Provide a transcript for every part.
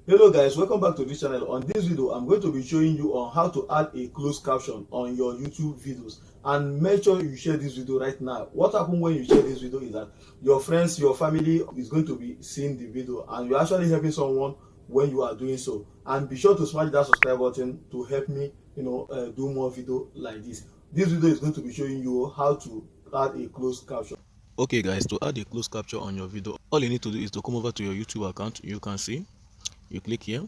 Hello guys, welcome back to this channel. On this video I'm going to be showing you on how to add a closed caption on your YouTube videos, and make sure you share this video right now. What happens when you share this video is that your friends, your family is going to be seeing the video, and you're actually helping someone when you are doing so. And be sure to smash that subscribe button to help me do more video like this. This video is going to be showing you how to add a closed caption. Okay guys, to add a closed caption on your video, all you need to do is to come over to your YouTube account. You can see, you click here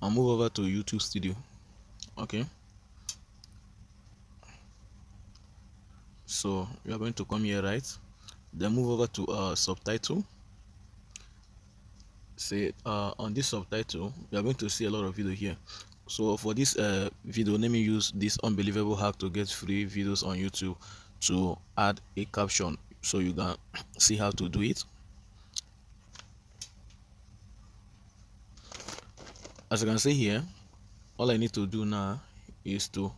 and move over to YouTube Studio. Okay, so you are going to come here, right? Then move over to subtitle. Say on this subtitle you are going to see a lot of video here. So for this video, let me use this unbelievable hack to get free videos on YouTube to add a caption, so you can see how to do it. As you can see here, all I need to do now is to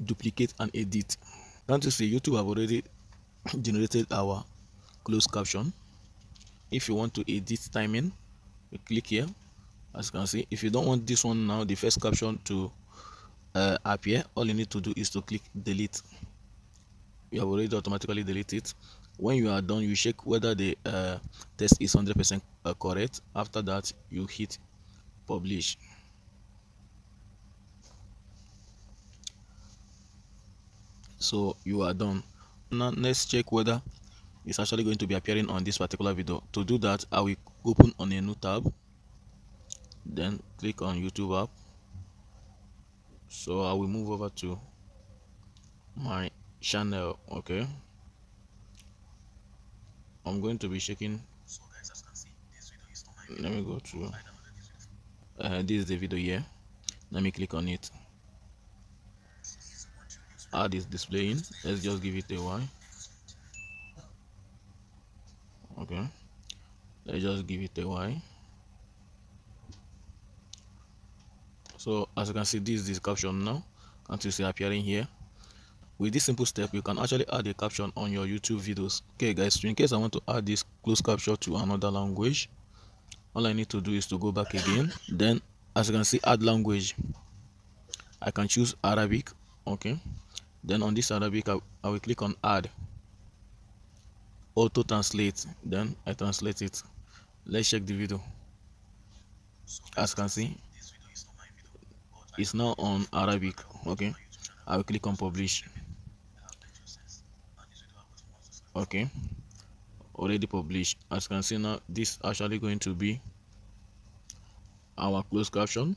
duplicate and edit. Can't you see YouTube have already generated our closed caption? If you want to edit timing, you click here. As you can see, if you don't want this one now, the first caption to appear, all you need to do is to click delete. You have already automatically deleted it. When you are done, you check whether the text is 100% correct. After that, you hit publish. So you are done. Now let's check whether it's actually going to be appearing on this particular video. To do that, I will open on a new tab, then click on YouTube app. So I will move over to my channel. Okay, I'm going to be checking. So guys, as you can see, this video is on my video. Let me go to this is the video here. Let me click on it. Ad is displaying. Let's just give it a while. Okay, let's just give it a while. So as you can see, this is the caption now. Can't you see appearing here? With this simple step, you can actually add a caption on your YouTube videos. Okay guys, in case I want to add this closed caption to another language, all I need to do is to go back again. Then as you can see, add language, I can choose Arabic. Okay, then on this Arabic, I will click on add, auto translate, then I translate it. Let's check the video. As you can see, it's now on Arabic. Okay, I will click on publish. Okay, already published. As you can see now, this is actually going to be our closed caption.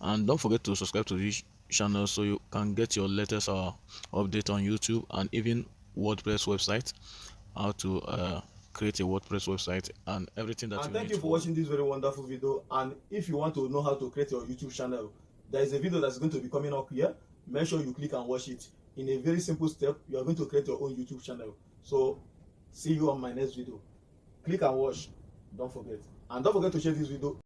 And don't forget to subscribe to this channel so you can get your latest update on YouTube and even WordPress website, how to create a WordPress website and everything that you need. Thank you for watching this very wonderful video. And if you want to know how to create your YouTube channel, there is a video that's going to be coming up here. Make sure you click and watch it. In a very simple step, you are going to create your own YouTube channel. So see you on my next video. Click and watch. Don't forget. And don't forget to share this video.